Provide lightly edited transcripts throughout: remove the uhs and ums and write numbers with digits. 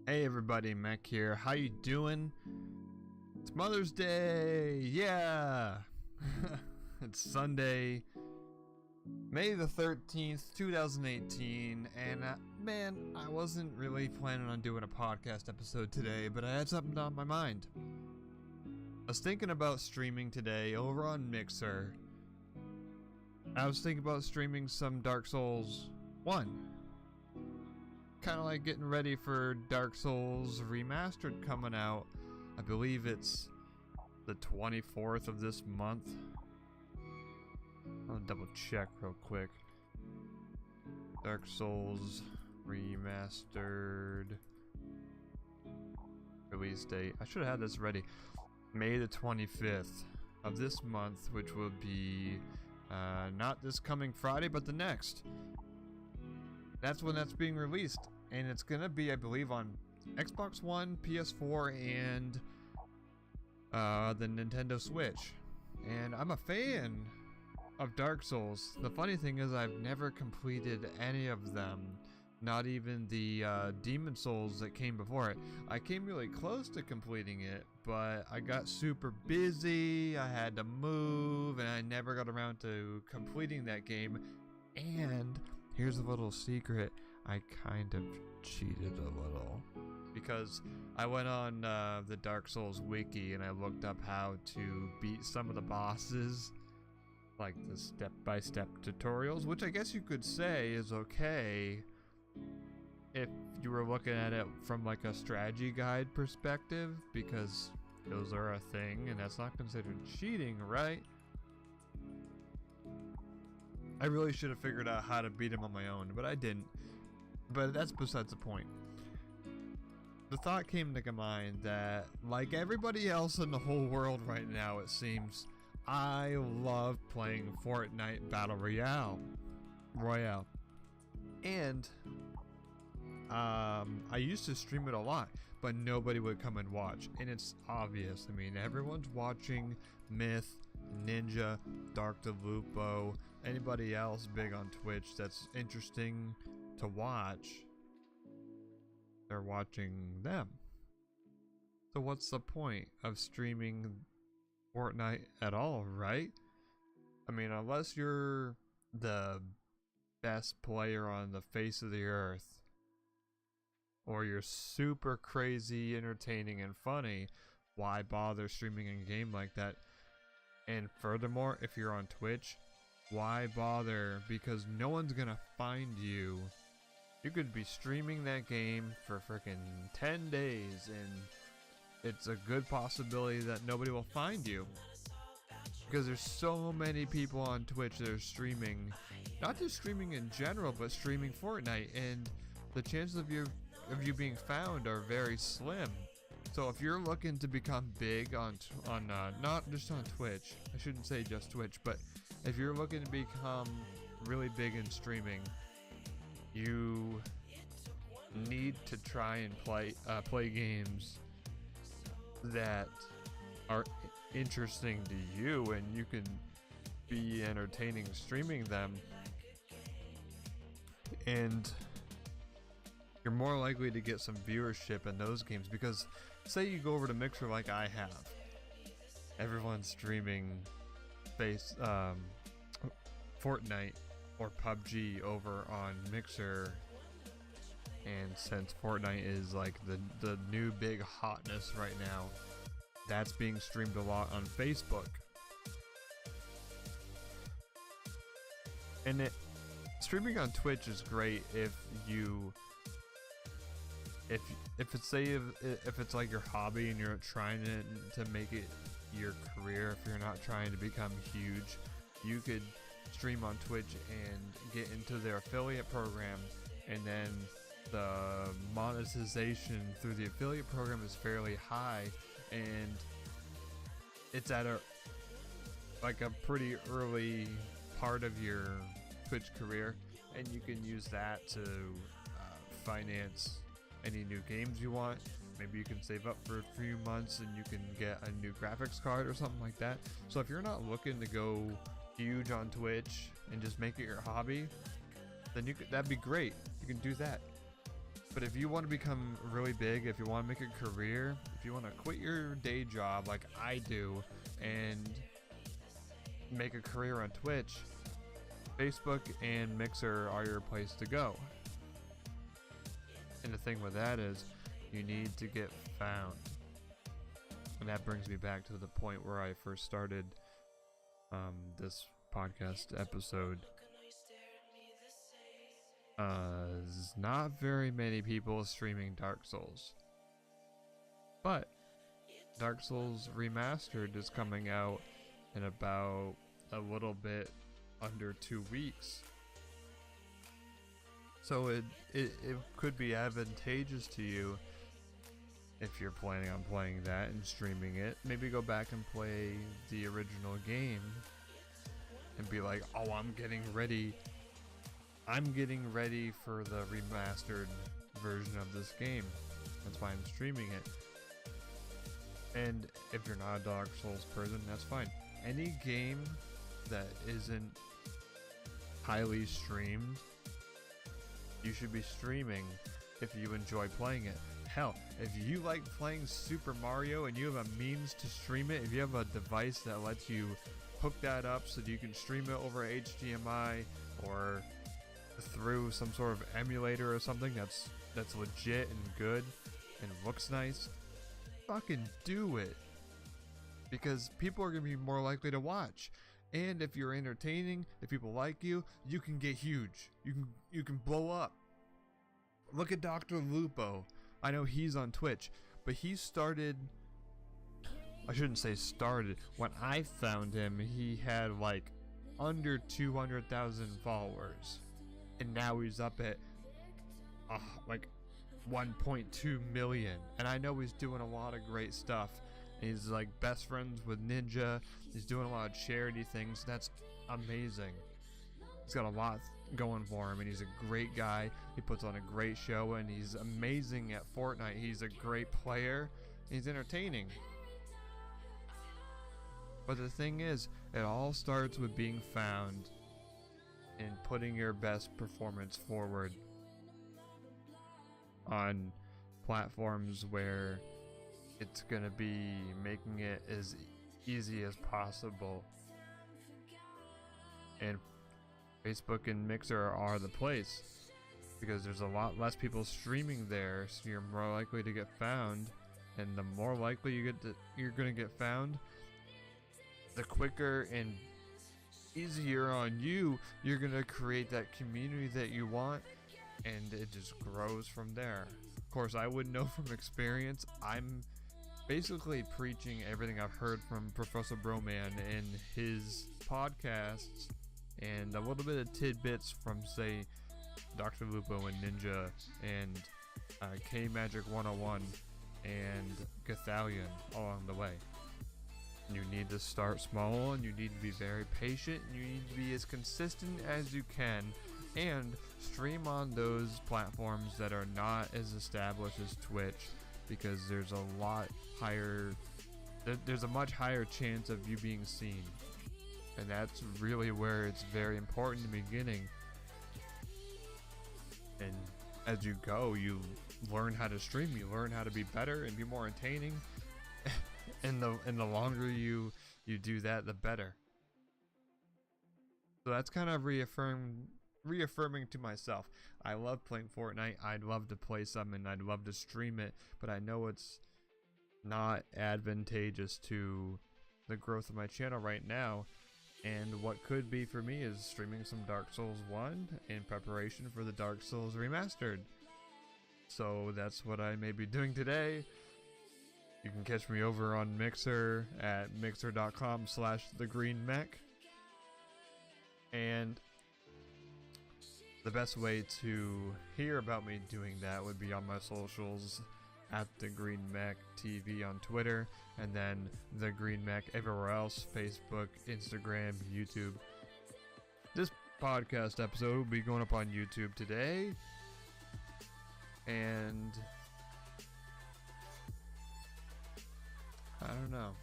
Hey everybody, Mech here. How you doing? It's Mother's Day! Yeah! It's Sunday, May the 13th, 2018, and man, I wasn't really planning on doing a podcast episode today, but I had something on my mind. I was thinking about streaming today over on Mixer. I was thinking about streaming some Dark Souls 1. Kind of like getting ready for Dark Souls Remastered coming out. I believe it's the 24th of this month. I'll double check real quick. Dark Souls Remastered release date. I should have had this ready. May the 25th of this month, which will be not this coming Friday, but the next. That's when that's being released, and it's gonna be, I believe, on Xbox One, PS4, and the Nintendo Switch. And I'm a fan of Dark Souls. The funny thing is I've never completed any of them, not even the Demon Souls that came before it. I came really close to completing it, but I got super busy, I had to move, and I never got around to completing that game. And here's a little secret, I kind of cheated a little. Because I went on the Dark Souls wiki and I looked up how to beat some of the bosses, like the step-by-step tutorials, which I guess you could say is okay if you were looking at it from like a strategy guide perspective, because those are a thing and that's not considered cheating, right? I really should have figured out how to beat him on my own, but I didn't. But that's besides the point. The thought came to mind that, like everybody else in the whole world right now, it seems, I love playing Fortnite Battle Royale. And I used to stream it a lot, but nobody would come and watch. And it's obvious. I mean, everyone's watching Myth, Ninja, DrLupo, anybody else big on Twitch that's interesting to watch. They're watching them. So what's the point of streaming Fortnite at all, right? I mean, unless you're the best player on the face of the earth, or you're super crazy, entertaining, and funny, why bother streaming a game like that? And furthermore, if you're on Twitch, why bother? Because no one's gonna find you. You could be streaming that game for freaking 10 days and it's a good possibility that nobody will find you. Because there's so many people on Twitch that are streaming, not just streaming in general, but streaming Fortnite, and the chances of you being found are very slim. So if you're looking to become big on not just on Twitch, I shouldn't say just Twitch, but if you're looking to become really big in streaming, you need to try and play games that are interesting to you and you can be entertaining streaming them, and you're more likely to get some viewership in those games. Because say you go over to Mixer like I have, everyone's streaming Fortnite or PUBG over on Mixer, and since Fortnite is like the new big hotness right now, that's being streamed a lot on Facebook. And streaming on Twitch is great if it's like your hobby and you're trying to make it your career. If you're not trying to become huge, you could stream on Twitch and get into their affiliate program, and then the monetization through the affiliate program is fairly high, and it's at a pretty early part of your Twitch career, and you can use that to finance any new games you want. Maybe you can save up for a few months and you can get a new graphics card or something like that. So if you're not looking to go huge on Twitch and just make it your hobby, then that'd be great. You can do that. But if you want to become really big, if you want to make a career, if you want to quit your day job like I do and make a career on Twitch, Facebook and Mixer are your place to go. And the thing with that is you need to get found. And that brings me back to the point where I first started this podcast episode. There's not very many people streaming Dark Souls. But Dark Souls Remastered is coming out in about a little bit under 2 weeks. So it could be advantageous to you if you're planning on playing that and streaming it. Maybe go back and play the original game and be like, oh, I'm getting ready for the remastered version of this game. That's why I'm streaming it. And if you're not a Dark Souls person, that's fine. Any game that isn't highly streamed, you should be streaming if you enjoy playing it. Hell, if you like playing Super Mario and you have a means to stream it, if you have a device that lets you hook that up so that you can stream it over HDMI or through some sort of emulator or something that's legit and good and looks nice, fucking do it. Because people are going to be more likely to watch. And if you're entertaining, if people like you, you can get huge. You can blow up. Look at DrLupo. I know he's on Twitch, but he started, I shouldn't say started, when I found him he had like under 200,000 followers, and now he's up at like 1.2 million, and I know he's doing a lot of great stuff. He's like best friends with Ninja. He's doing a lot of charity things. That's amazing. He's got a lot going for him, and he's a great guy. He puts on a great show, and he's amazing at Fortnite. He's a great player. He's entertaining. But the thing is, it all starts with being found and putting your best performance forward on platforms where it's gonna be making it as easy as possible. And Facebook and Mixer are the place, because there's a lot less people streaming there, so you're more likely to get found. And the more likely you're gonna get found, the quicker and easier on you're gonna create that community that you want, and it just grows from there. Of course, I wouldn't know from experience. I'm basically preaching everything I've heard from Professor Broman in his podcasts, and a little bit of tidbits from, say, DrLupo and Ninja and K Magic 101 and Gathalion along the way. You need to start small, and you need to be very patient, and you need to be as consistent as you can, and stream on those platforms that are not as established as Twitch, because there's a lot higher, there's a much higher chance of you being seen. And that's really where it's very important in the beginning. And as you go, you learn how to stream, you learn how to be better and be more entertaining. and the longer you do that, the better. So that's kind of reaffirming to myself. I love playing Fortnite. I'd love to play some, and I'd love to stream it, but I know it's not advantageous to the growth of my channel right now. And what could be for me is streaming some Dark Souls 1 in preparation for the Dark Souls Remastered. So that's what I may be doing today. You can catch me over on Mixer at mixer.com/thegreenmech. And the best way to hear about me doing that would be on my socials at the Green Mech TV on Twitter, and then the Green Mech everywhere else: Facebook, Instagram, YouTube. This podcast episode will be going up on YouTube today, and I don't know.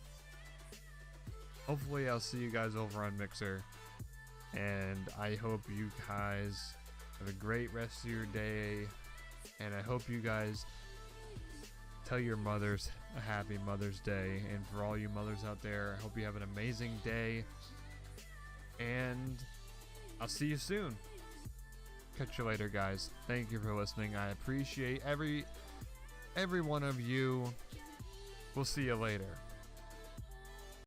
Hopefully I'll see you guys over on Mixer, and I hope you guys have a great rest of your day, And I hope you guys tell your mothers a happy Mother's Day. And for all you mothers out there, I hope you have an amazing day. And I'll see you soon. Catch you later, guys. Thank you for listening. I appreciate every one of you. We'll see you later.